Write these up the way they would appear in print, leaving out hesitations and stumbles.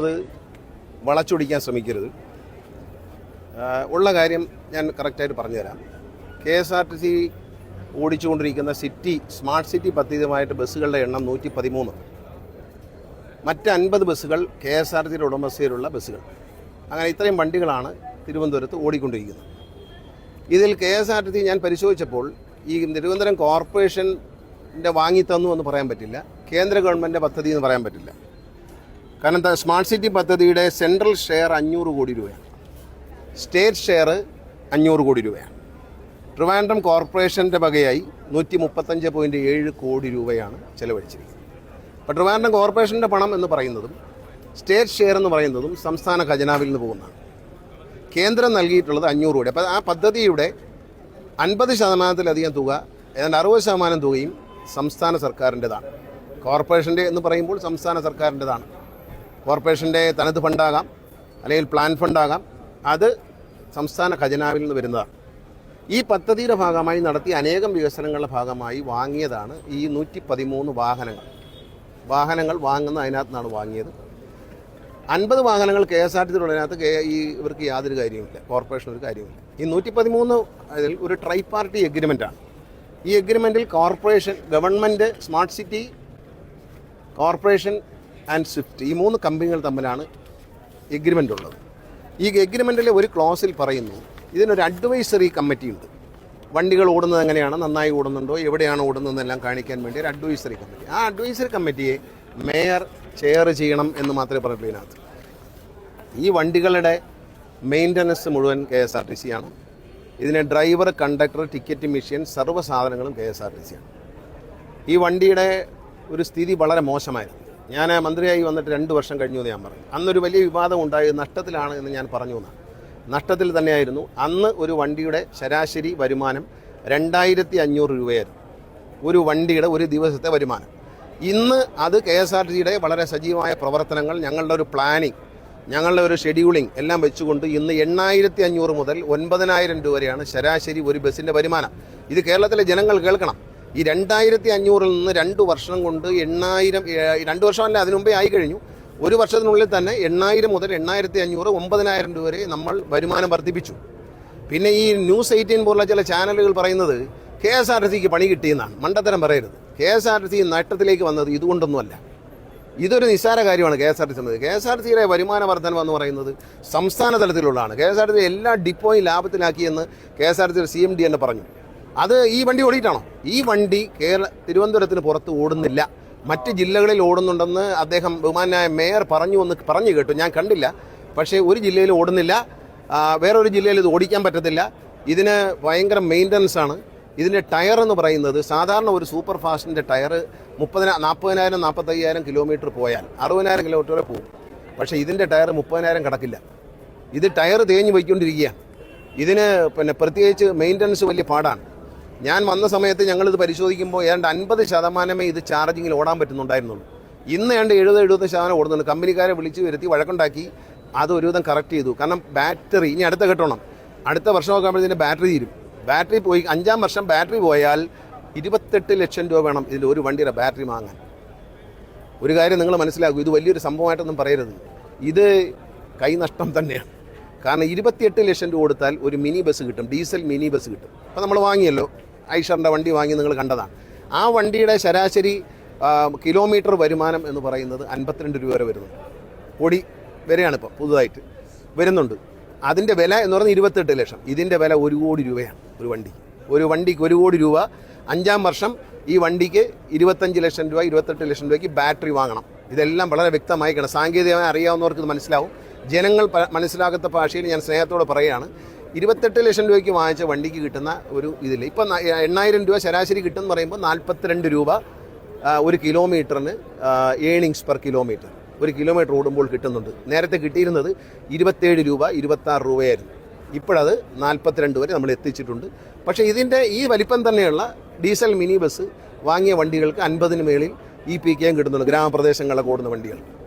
അത് വളച്ചൊടിക്കാൻ ശ്രമിക്കരുത്. ഉള്ള കാര്യം ഞാൻ കറക്റ്റായിട്ട് പറഞ്ഞുതരാം. KSRTC ഓടിച്ചുകൊണ്ടിരിക്കുന്ന സ്മാർട്ട് സിറ്റി പദ്ധതിയുമായിട്ട് ബസ്സുകളുടെ എണ്ണം 113. മറ്റ് 50 ബസ്സുകൾ KSRTCയുടെ ഉടമസ്ഥയിലുള്ള ബസ്സുകൾ. അങ്ങനെ ഇത്രയും വണ്ടികളാണ് തിരുവനന്തപുരത്ത് ഓടിക്കൊണ്ടിരിക്കുന്നത്. ഇതിൽ KSRTC ഞാൻ പരിശോധിച്ചപ്പോൾ ഈ തിരുവനന്തപുരം കോർപ്പറേഷൻ്റെ വാങ്ങിത്തന്നു എന്ന് പറയാൻ പറ്റില്ല, കേന്ദ്ര ഗവൺമെൻറ് പദ്ധതി എന്ന് പറയാൻ പറ്റില്ല. കാരണം സ്മാർട്ട് സിറ്റി പദ്ധതിയുടെ സെൻട്രൽ ഷെയർ 500 കോടി രൂപയാണ്, സ്റ്റേറ്റ് ഷെയർ 500 കോടി രൂപയാണ്. ട്രിവാൻഡ്രം കോർപ്പറേഷൻ്റെ വകയായി 135.7 കോടി രൂപയാണ് ചെലവഴിച്ചിരിക്കുന്നത്. അപ്പോൾ ട്രിവാൻഡ്രം കോർപ്പറേഷൻ്റെ പണം എന്ന് പറയുന്നതും സ്റ്റേറ്റ് ഷെയർ എന്ന് പറയുന്നതും സംസ്ഥാന ഖജനാവിൽ നിന്ന് പോകുന്നതാണ്. കേന്ദ്രം നൽകിയിട്ടുള്ളത് 500 കോടി. അപ്പോൾ ആ പദ്ധതിയുടെ 50% തുക, ഏതാണ്ട് 60% തുകയും സംസ്ഥാന സർക്കാരിൻ്റെതാണ്. കോർപ്പറേഷൻ്റെ എന്ന് പറയുമ്പോൾ സംസ്ഥാന സർക്കാരിൻ്റെതാണ്. കോർപ്പറേഷൻ്റെ തനത് ഫണ്ടാകാം, അല്ലെങ്കിൽ പ്ലാൻ ഫണ്ടാകാം, അത് സംസ്ഥാന ഖജനാവിൽ നിന്ന് വരുന്നതാണ്. ഈ പദ്ധതിയുടെ ഭാഗമായി നടത്തിയ അനേകം വികസനങ്ങളുടെ ഭാഗമായി വാങ്ങിയതാണ് ഈ 113 വാഹനങ്ങൾ വാങ്ങുന്ന അതിനകത്ത് നിന്നാണ് വാങ്ങിയത്. 50 വാഹനങ്ങൾ KSRTCയിലുള്ളതിനകത്ത് ഇവർക്ക് യാതൊരു കാര്യവുമില്ല, കോർപ്പറേഷൻ ഒരു കാര്യവുമില്ല. ഈ 113 അതിൽ ഒരു ട്രൈ പാർട്ടി എഗ്രിമെൻറ്റാണ്. ഈ എഗ്രിമെൻറ്റിൽ corporation, government, smart city corporation and Swift, ഈ 3 കമ്പനികൾ തമ്മിലാണ് എഗ്രിമെൻ്റ് ഉള്ളത്. ഈ എഗ്രിമെൻറ്റിലെ ഒരു ക്ലോസിൽ പറയുന്നു, ഇതിനൊരു അഡ്വൈസറി കമ്മിറ്റി ഉണ്ട്. വണ്ടികൾ ഓടുന്നത് എങ്ങനെയാണ്, നന്നായി ഓടുന്നുണ്ടോ, എവിടെയാണ് ഓടുന്നതെന്നെല്ലാം കാണിക്കാൻ വേണ്ടി ഒരു അഡ്വൈസറി കമ്മിറ്റി. ആ അഡ്വൈസറി കമ്മിറ്റിയെ മേയർ ചെയർ ചെയ്യണം എന്ന് മാത്രമേ പറഞ്ഞുള്ളൂ. ഇതിനകത്ത് ഈ വണ്ടികളുടെ മെയിൻ്റനൻസ് മുഴുവൻ KSRTC ആണ്. ഇതിന് ഡ്രൈവർ, കണ്ടക്ടർ, ടിക്കറ്റ് മെഷീൻ, സർവ്വ സാധനങ്ങളും KSRTC ആണ്. ഈ വണ്ടിയുടെ ഒരു സ്ഥിതി വളരെ മോശമായിരുന്നു. ഞാൻ മന്ത്രിയായി വന്നിട്ട് 2 വർഷം കഴിഞ്ഞു എന്ന് ഞാൻ പറഞ്ഞു. അന്നൊരു വലിയ വിവാദം ഉണ്ടായി, നഷ്ടത്തിലാണ് എന്ന് ഞാൻ പറഞ്ഞു എന്നാണ്. നഷ്ടത്തിൽ തന്നെയായിരുന്നു. അന്ന് ഒരു വണ്ടിയുടെ ശരാശരി വരുമാനം 2500 രൂപയായിരുന്നു, ഒരു വണ്ടിയുടെ ഒരു ദിവസത്തെ വരുമാനം. ഇന്ന് അത് KSRTCയുടെ വളരെ സജീവമായ പ്രവർത്തനങ്ങൾ, ഞങ്ങളുടെ ഒരു പ്ലാനിങ്, ഞങ്ങളുടെ ഒരു ഷെഡ്യൂളിംഗ് എല്ലാം വെച്ചുകൊണ്ട് ഇന്ന് 8500 മുതൽ 9000 രൂപ വരെയാണ് ശരാശരി ഒരു ബസ്സിൻ്റെ വരുമാനം. ഇത് കേരളത്തിലെ ജനങ്ങൾ കേൾക്കണം. ഈ 2500-ൽ നിന്ന് 2 വർഷം കൊണ്ട് 8000, 2 വർഷമല്ല, അതിനു മുമ്പേ ആയി കഴിഞ്ഞു. ഒരു വർഷത്തിനുള്ളിൽ തന്നെ 8000 മുതൽ 8500, 9000 രൂപ വരെ നമ്മൾ വരുമാനം വർദ്ധിപ്പിച്ചു. പിന്നെ ഈ ന്യൂസ് 18 പോലുള്ള ചില ചാനലുകൾ പറയുന്നത് KSRTCക്ക് പണി കിട്ടിയെന്നാണ്. മണ്ടത്തരം പറയരുത്. KSRTC നഷ്ടത്തിലേക്ക് വന്നത് ഇതുകൊണ്ടൊന്നുമല്ല. ഇതൊരു നിസ്സാര കാര്യമാണ് KSRTC എന്നത്. KSRTCയുടെ വരുമാന വർധനം എന്ന് പറയുന്നത് സംസ്ഥാന തലത്തിലുള്ളതാണ്. KSRTC എല്ലാ ഡിപ്പോയും ലാഭത്തിലാക്കിയെന്ന് KSRTCയുടെ CMD തന്നെ പറഞ്ഞു. അത് ഈ വണ്ടി ഓടിയിട്ടാണോ? ഈ വണ്ടി തിരുവനന്തപുരത്തിന് പുറത്ത് ഓടുന്നില്ല, മറ്റ് ജില്ലകളിൽ ഓടുന്നുണ്ടെന്ന് അദ്ദേഹം, ബഹുമാനായ മേയർ പറഞ്ഞു കേട്ടു. ഞാൻ കണ്ടില്ല. പക്ഷേ ഒരു ജില്ലയിൽ ഓടുന്നില്ല, വേറൊരു ജില്ലയിൽ ഇത് ഓടിക്കാൻ പറ്റത്തില്ല. ഇതിന് ഭയങ്കര മെയിൻ്റനൻസ് ആണ്. ഇതിൻ്റെ ടയർ എന്ന് പറയുന്നത്, സാധാരണ ഒരു സൂപ്പർ ഫാസ്റ്റിൻ്റെ ടയർ 40,000, 45,000 കിലോമീറ്റർ പോയാൽ 60,000 കിലോമീറ്റർ വരെ പോകും. പക്ഷേ ഇതിൻ്റെ ടയർ 30,000 കടക്കില്ല. ഇത് ടയർ തേഞ്ഞ് പോയിക്കൊണ്ടിരിക്കുകയാണ്. ഇതിന് പിന്നെ പ്രത്യേകിച്ച് മെയിൻ്റനൻസ് വലിയ പാടാണ്. ഞാൻ വന്ന സമയത്ത് ഞങ്ങളിത് പരിശോധിക്കുമ്പോൾ ഏതാണ്ട് 50% ഇത് ചാർജിങ്ങിൽ ഓടാൻ പറ്റുന്നുണ്ടായിരുന്നുള്ളൂ. ഇന്ന് ഏതാണ്ട് 70-75% ഓടുന്നുണ്ട്. കമ്പനിക്കാരെ വിളിച്ച് വരുത്തി വഴക്കുണ്ടാക്കി അത് ഒരുവിധം കറക്റ്റ് ചെയ്തു. കാരണം ബാറ്ററി ഇനി അടുത്ത കെട്ടണം, അടുത്ത വർഷമൊക്കെ ആകുമ്പോഴത്തേന് ബാറ്ററി തീരും. ബാറ്ററി പോയി 5-ാം വർഷം ബാറ്ററി പോയാൽ 28 ലക്ഷം രൂപ വേണം ഇതിൽ ഒരു വണ്ടിയുടെ ബാറ്ററി വാങ്ങാൻ. ഒരു കാര്യം നിങ്ങൾ മനസ്സിലാക്കൂ, ഇത് വലിയൊരു സംഭവമായിട്ടൊന്നും പറയരുത്. ഇത് കൈനഷ്ടം തന്നെയാണ്. കാരണം 28 ലക്ഷം രൂപ കൊടുത്താൽ ഒരു മിനി ബസ് കിട്ടും, ഡീസൽ മിനി ബസ് കിട്ടും. അപ്പോൾ നമ്മൾ വാങ്ങിയല്ലോ, ഐഷറിൻ്റെ വണ്ടി വാങ്ങി, നിങ്ങൾ കണ്ടതാണ്. ആ വണ്ടിയുടെ ശരാശരി കിലോമീറ്റർ വരുമാനം എന്ന് പറയുന്നത് 52 രൂപ വരെ വരുന്നുണ്ട്. കോടി വരെയാണ് ഇപ്പോൾ പുതുതായിട്ട് വരുന്നുണ്ട്. അതിൻ്റെ വില എന്ന് പറയുന്നത് 28 ലക്ഷം. ഇതിൻ്റെ വില 1 കോടി രൂപയാണ് ഒരു വണ്ടിക്ക്. ഒരു വണ്ടിക്ക് 1 കോടി രൂപ. 5-ാം വർഷം ഈ വണ്ടിക്ക് 25 ലക്ഷം രൂപ, 28 ലക്ഷം രൂപയ്ക്ക് ബാറ്ററി വാങ്ങണം. ഇതെല്ലാം വളരെ വ്യക്തമായി കിടണം. സാങ്കേതികമായി അറിയാവുന്നവർക്ക് ഇത് മനസ്സിലാവും. ജനങ്ങൾ മനസ്സിലാകാത്ത ഭാഷയിൽ ഞാൻ സ്നേഹത്തോടെ പറയുകയാണ്. 28 ലക്ഷം രൂപയ്ക്ക് വാങ്ങിച്ച വണ്ടിക്ക് കിട്ടുന്ന ഒരു ഇതിൽ ഇപ്പം 8000 രൂപ ശരാശരി കിട്ടുമെന്ന് പറയുമ്പോൾ 42 രൂപ ഒരു കിലോമീറ്ററിന് ഏണിങ്സ് പെർ കിലോമീറ്റർ, ഒരു കിലോമീറ്റർ ഓടുമ്പോൾ കിട്ടുന്നുണ്ട്. നേരത്തെ കിട്ടിയിരുന്നത് 27 രൂപ, 26 രൂപയായിരുന്നു. ഇപ്പോഴത് 42 വരെ നമ്മൾ എത്തിച്ചിട്ടുണ്ട്. പക്ഷേ ഇതിൻ്റെ ഈ വലിപ്പം തന്നെയുള്ള ഡീസൽ മിനി ബസ് വാങ്ങിയ വണ്ടികൾക്ക് 50-ന് മേളിൽ EPK കിട്ടുന്നുണ്ട്, ഗ്രാമപ്രദേശങ്ങളിലൊക്കെ ഓടുന്ന വണ്ടികൾ.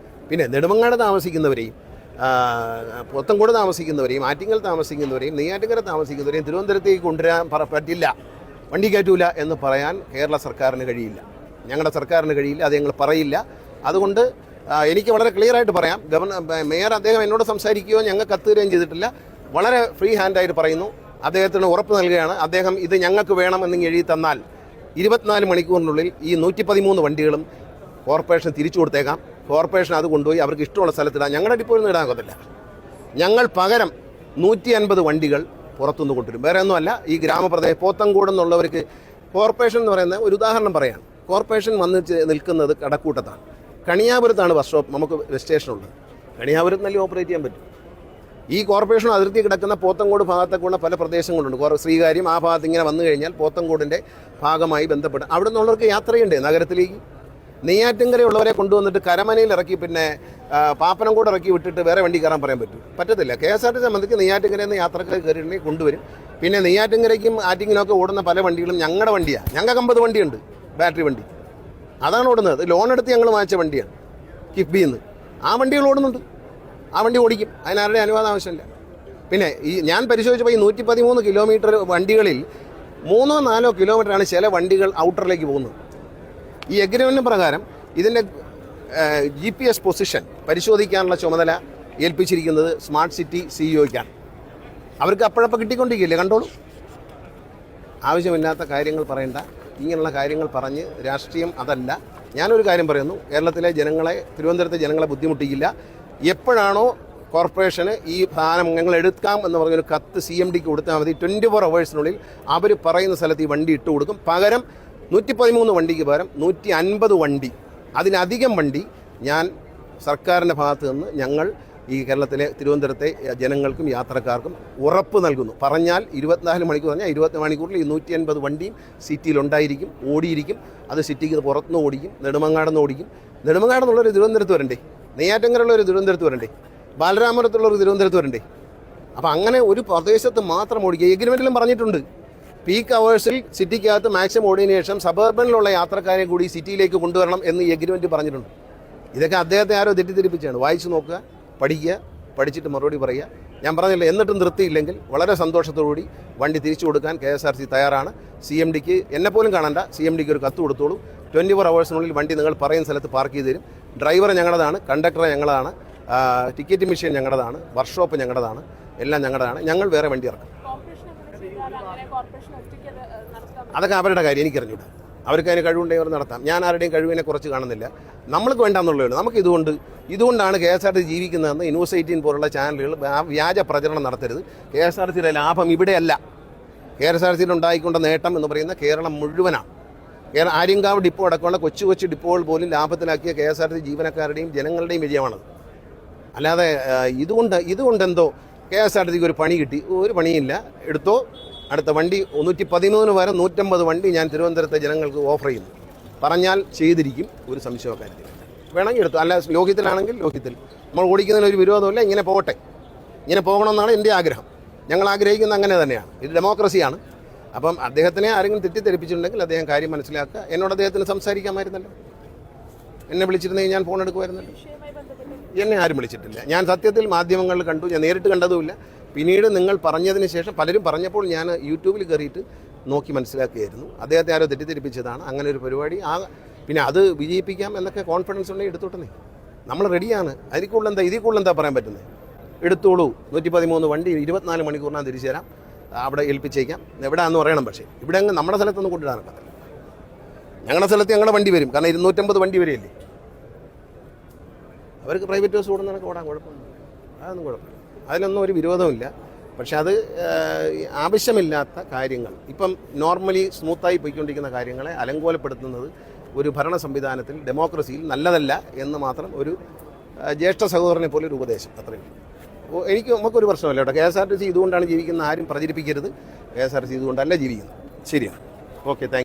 പിന്നെ നെടുമങ്ങാട് താമസിക്കുന്നവരെയും, പോത്തൻകോട് താമസിക്കുന്നവരെയും, ആറ്റിങ്ങൽ താമസിക്കുന്നവരെയും, നെയ്യാറ്റിൻകര താമസിക്കുന്നവരെയും തിരുവനന്തപുരത്തേക്ക് കൊണ്ടുവരാൻ പറ്റില്ല, വണ്ടി കയറ്റൂല എന്ന് പറയാൻ കേരള സർക്കാരിന് കഴിയില്ല, ഞങ്ങളുടെ സർക്കാരിന് കഴിയില്ല. അത് ഞങ്ങൾ പറയില്ല. അതുകൊണ്ട് എനിക്ക് വളരെ ക്ലിയർ ആയിട്ട് പറയാം. മേയർ അദ്ദേഹം എന്നോട് സംസാരിക്കുകയോ ഞങ്ങൾ കത്തുകയും ചെയ്തിട്ടില്ല. വളരെ ഫ്രീ ഹാൻഡായിട്ട് പറയുന്നു. അദ്ദേഹത്തിന് ഉറപ്പ് നൽകുകയാണ്, അദ്ദേഹം ഇത് ഞങ്ങൾക്ക് വേണമെന്ന് എഴുതി തന്നാൽ 24 മണിക്കൂറിനുള്ളിൽ ഈ 113 വണ്ടികളും കോർപ്പറേഷൻ തിരിച്ചു കൊടുത്തേക്കാം. കോർപ്പറേഷൻ അത് കൊണ്ടുപോയി അവർക്ക് ഇഷ്ടമുള്ള സ്ഥലത്തിടാം. ഞങ്ങളുടെ ഡിപ്പോയിൽ നിന്ന് ഇടാൻ ഞങ്ങൾ പകരം 150 വണ്ടികൾ പുറത്തുനിന്ന് കൊണ്ടുവരും. വേറെ ഒന്നുമല്ല, ഈ ഗ്രാമപ്രദേശം പോത്തൻകോട് എന്നുള്ളവർക്ക് കോർപ്പറേഷൻ എന്ന് പറയുന്ന ഒരു ഉദാഹരണം പറയാം. കോർപ്പറേഷൻ വന്ന് നിൽക്കുന്നത് കടക്കൂട്ടത്താണ്. കണിയാപുരത്താണ് ബസ് സ്റ്റോപ്പ് നമുക്ക് സ്റ്റേഷനുള്ളത്. കണിയാപുരത്ത് നല്ല ഓപ്പറേറ്റ് ചെയ്യാൻ പറ്റും. ഈ കോർപ്പറേഷൻ അതിർത്തി കിടക്കുന്ന പോത്തൻകോട് ഭാഗത്തേക്കുള്ള പല പ്രദേശങ്ങളുണ്ട്. ശ്രീകാര്യം ആ ഭാഗത്ത് ഇങ്ങനെ വന്നു കഴിഞ്ഞാൽ പോത്തൻകോടിൻ്റെ ഭാഗമായി ബന്ധപ്പെട്ട് അവിടെ നിന്നുള്ളവർക്ക് യാത്രയുണ്ട് നഗരത്തിലേക്ക്. നെയ്യാറ്റിൻകരയുള്ളവരെ കൊണ്ടുവന്നിട്ട് കരമനയിൽ ഇറക്കി പിന്നെ പാപ്പനംകോട് ഇറക്കി വിട്ടിട്ട് വേറെ വണ്ടി കയറാൻ പറയാൻ പറ്റത്തില്ല. KSRTC സംബന്ധിച്ച് നെയ്യാറ്റിൻകരയിൽ നിന്ന് യാത്രക്കാർ കയറിയിട്ടുണ്ടെങ്കിൽ കൊണ്ടുവരും. പിന്നെ നെയ്യാറ്റിൻകരയ്ക്കും ആറ്റിങ്ങിനൊക്കെ ഓടുന്ന പല വണ്ടികളും ഞങ്ങളുടെ വണ്ടിയാണ്. ഞങ്ങൾക്ക് 50 വണ്ടിയുണ്ട്, ബാറ്ററി വണ്ടി. അതാണ് ഓടുന്നത്. ലോൺ എടുത്ത് ഞങ്ങൾ വാങ്ങിച്ച വണ്ടിയാണ് കിഫ്ബിയിൽ നിന്ന്. ആ വണ്ടികൾ ഓടുന്നുണ്ട്. ആ വണ്ടി ഓടിക്കും. അതിനാരുടെ അനുവാദം ആവശ്യമില്ല. പിന്നെ ഈ ഞാൻ പരിശോധിച്ചപ്പോൾ ഈ 113 കിലോമീറ്റർ വണ്ടികളിൽ 3-4 കിലോമീറ്ററാണ് ചില വണ്ടികൾ ഔട്ടറിലേക്ക് പോകുന്നത്. ഈ എഗ്രിമെൻറ്റ് പ്രകാരം ഇതിൻ്റെ GPS പൊസിഷൻ പരിശോധിക്കാനുള്ള ചുമതല ഏൽപ്പിച്ചിരിക്കുന്നത് സ്മാർട്ട് സിറ്റി CEOയ്ക്കാണ്. അവർക്ക് അപ്പോഴപ്പോൾ കിട്ടിക്കൊണ്ടിരിക്കില്ലേ, കണ്ടോളൂ. ആവശ്യമില്ലാത്ത കാര്യങ്ങൾ പറയണ്ട. ഇങ്ങനെയുള്ള കാര്യങ്ങൾ പറഞ്ഞ് രാഷ്ട്രീയം അതല്ല. ഞാനൊരു കാര്യം പറയുന്നു, കേരളത്തിലെ ജനങ്ങളെ, തിരുവനന്തപുരത്തെ ജനങ്ങളെ ബുദ്ധിമുട്ടിക്കില്ല. എപ്പോഴാണോ കോർപ്പറേഷന് ഈ സാധനം ഞങ്ങൾ എടുക്കാം എന്ന് പറഞ്ഞൊരു കത്ത് CMDക്ക് കൊടുത്താൽ മതി. 24 അവേഴ്സിനുള്ളിൽ അവർ പറയുന്ന സ്ഥലത്ത് ഈ വണ്ടി ഇട്ട് കൊടുക്കും. പകരം 113 വണ്ടിക്ക് പകരം 150 വണ്ടി, അതിലധികം വണ്ടി ഞാൻ സർക്കാരിൻ്റെ ഭാഗത്ത് നിന്ന് ഞങ്ങൾ ഈ കേരളത്തിലെ തിരുവനന്തപുരത്തെ ജനങ്ങൾക്കും യാത്രക്കാർക്കും ഉറപ്പ് നൽകുന്നു. പറഞ്ഞാൽ 24 മണിക്കൂർ പറഞ്ഞാൽ 24 മണിക്കൂറിൽ ഈ 150 വണ്ടിയും സിറ്റിയിലുണ്ടായിരിക്കും, ഓടിയിരിക്കും. അത് സിറ്റിക്ക് പുറത്തുനിന്ന് ഓടിക്കും, നെടുമങ്ങാടെന്ന് ഓടിക്കും. നെടുമങ്ങാടെന്നുള്ളൊരു തിരുവനന്തപുരത്ത് വരണ്ടേ, നെയ്യാറ്റിൻകരയുള്ളൊരു തിരുവനന്തപുരത്ത് വരണ്ടേ, ബാലരാമപുരത്തുള്ളൊരു തിരുവനന്തപുരത്ത് വരണ്ടേ. അപ്പോൾ അങ്ങനെ ഒരു പ്രദേശത്ത് മാത്രം ഓടിക്കുക. എഗ്രിമെൻറ്റിലും പറഞ്ഞിട്ടുണ്ട്, പീക്ക് അവേഴ്സിൽ സിറ്റിക്കകത്ത് മാക്സിമം ഓടിയതിനു ശേഷം സബർബനിലുള്ള യാത്രക്കാരെ കൂടി സിറ്റിയിലേക്ക് കൊണ്ടുവരണം എന്ന് എഗ്രിമെൻറ്റ് പറഞ്ഞിട്ടുണ്ട്. ഇതൊക്കെ അദ്ദേഹത്തെ ആരോ തെറ്റിദ്ധരിപ്പിച്ചാണ്. വായിച്ചു നോക്കുക, പഠിക്കുക, പഠിച്ചിട്ട് മറുപടി പറയുക. ഞാൻ പറഞ്ഞില്ല, എന്നിട്ടും നിർത്തിയില്ലെങ്കിൽ വളരെ സന്തോഷത്തോടുകൂടി വണ്ടി തിരിച്ചു കൊടുക്കാൻ KSRTC തയ്യാറാണ്. CMDക്ക് എന്നെപ്പോലും കാണണ്ട, CMDക്ക് ഒരു കത്ത് കൊടുത്തോളൂ. 24 അവേഴ്സിനുള്ളിൽ വണ്ടി നിങ്ങൾ പറയുന്ന സ്ഥലത്ത് പാർക്ക് ചെയ്ത് തരും. ഡ്രൈവർ ഞങ്ങളുടേതാണ്, കണ്ടക്ടർ ഞങ്ങളാണ്, ടിക്കറ്റ് മെഷീൻ ഞങ്ങളുടേതാണ്, വർക്ക്ഷോപ്പ് ഞങ്ങളുടേതാണ്, എല്ലാം ഞങ്ങളുടേതാണ്. ഞങ്ങൾ വേറെ വണ്ടി ഇറക്കും. അതൊക്കെ അവരുടെ കാര്യം, എനിക്കറിഞ്ഞൂടാ. അവർക്ക് അതിന് കഴിവുണ്ടെങ്കിൽ അവർ നടത്താം. ഞാൻ ആരുടെയും കഴിവിനെ കുറച്ച് കാണുന്നില്ല. നമ്മൾക്ക് വേണ്ടാന്നുള്ളതാണ്. നമുക്ക് ഇതുകൊണ്ടാണ് KSRTC ജീവിക്കുന്നതെന്ന് ന്യൂസ് 18 പോലുള്ള ചാനലുകൾ വ്യാജ പ്രചരണം നടത്തരുത്. KSRTCയുടെ ലാഭം ഇവിടെയല്ല. KSRTCയിൽ ഉണ്ടായിക്കൊണ്ട നേട്ടം എന്ന് പറയുന്ന കേരളം മുഴുവനാണ്. ആര്യങ്കാവ് ഡിപ്പോ അടക്കമുള്ള കൊച്ചു കൊച്ചു ഡിപ്പോകൾ പോലും ലാഭത്തിലാക്കിയ KSRTC ജീവനക്കാരുടെയും ജനങ്ങളുടെയും വിജയമാണത്. അല്ലാതെ ഇതുകൊണ്ടെന്തോ KSRTCക്ക് ഒരു പണി കിട്ടി, ഒരു പണിയില്ല. എടുത്തോ, അടുത്ത വണ്ടി 113 വരെ 150 വണ്ടി ഞാൻ തിരുവനന്തപുരത്തെ ജനങ്ങൾക്ക് ഓഫർ ചെയ്യുന്നു. പറഞ്ഞാൽ ചെയ്തിരിക്കും, ഒരു സംശയമോ കാര്യത്തിൽ. വേണമെങ്കിൽ എടുത്തു. അല്ല, ലോഹ്യത്തിലാണെങ്കിൽ ലോഹ്യത്തിൽ. നമ്മൾ ഓടിക്കുന്നതിന് ഒരു വിരോധമില്ല. ഇങ്ങനെ പോകട്ടെ, ഇങ്ങനെ പോകണമെന്നാണ് എൻ്റെ ആഗ്രഹം. ഞങ്ങൾ ആഗ്രഹിക്കുന്നത് അങ്ങനെ തന്നെയാണ്. ഇത് ഡെമോക്രസിയാണ്. അപ്പം അദ്ദേഹത്തിനെ ആരെങ്കിലും തെറ്റിദ്ധരിപ്പിച്ചിട്ടുണ്ടെങ്കിൽ അദ്ദേഹം കാര്യം മനസ്സിലാക്കുക. എന്നോട് അദ്ദേഹത്തിന് സംസാരിക്കാമായിരുന്നല്ലോ. എന്നെ വിളിച്ചിരുന്നെങ്കിൽ ഞാൻ ഫോൺ എടുക്കുമായിരുന്നല്ലോ. എന്നെ ആരും വിളിച്ചിട്ടില്ല. ഞാൻ സത്യത്തിൽ മാധ്യമങ്ങളിൽ കണ്ടു, ഞാൻ നേരിട്ട് കണ്ടതുമില്ല. പിന്നീട് നിങ്ങൾ പറഞ്ഞതിന് ശേഷം പലരും പറഞ്ഞപ്പോൾ ഞാൻ യൂട്യൂബിൽ കയറിയിട്ട് നോക്കി മനസ്സിലാക്കിയായിരുന്നു. അദ്ദേഹത്തെ ആരോ തെറ്റിദ്ധരിപ്പിച്ചതാണ്. അങ്ങനെ ഒരു പരിപാടി പിന്നെ അത് വിജയിപ്പിക്കാം എന്നൊക്കെ കോൺഫിഡൻസ് ഉണ്ടെങ്കിൽ എടുത്തോട്ടെ. നമ്മൾ റെഡിയാണ്. ഇതിൽ കൂടുതൽ എന്താ പറയാൻ പറ്റുന്നത്? എടുത്തോളൂ. 113 വണ്ടി 24 മണിക്കൂറിനകം തിരിച്ചു തരാം. അവിടെ ഏൽപ്പിച്ചേക്കാം. എവിടെയാണെന്ന് പറയണം. പക്ഷേ ഇവിടെ അങ്ങ് നമ്മുടെ സ്ഥലത്തൊന്നും കൊണ്ടിടാൻ പറ്റില്ല. ഞങ്ങളുടെ സ്ഥലത്ത് ഞങ്ങളുടെ വണ്ടി വരും. കാരണം 250 വണ്ടി വരെയല്ലേ. അവർക്ക് പ്രൈവറ്റ് ബസ് ഓടുന്നതൊക്കെ ഓടാൻ കുഴപ്പമില്ല. അതൊന്നും കുഴപ്പമില്ല. അതിലൊന്നും ഒരു വിരോധമില്ല. പക്ഷെ അത് ആവശ്യമില്ലാത്ത കാര്യങ്ങൾ, ഇപ്പം നോർമലി സ്മൂത്തായി പോയിക്കൊണ്ടിരിക്കുന്ന കാര്യങ്ങളെ അലങ്കോലപ്പെടുത്തുന്നത് ഒരു ഭരണ സംവിധാനത്തിൽ, ഡെമോക്രസിയിൽ നല്ലതല്ല എന്ന് മാത്രം ഒരു ജ്യേഷ്ഠ സഹോദരനെ പോലെ ഒരു ഉപദേശം. അത്രയും നമുക്കൊരു പ്രശ്നമല്ല കേട്ടോ. KSRTC ഇതുകൊണ്ടാണ് ജീവിക്കുന്നത് ആരും പ്രചരിപ്പിക്കരുത്. KSRTC ഇതുകൊണ്ടല്ല ജീവിക്കുന്നത്. ശരിയാണ്. Okay, thank you.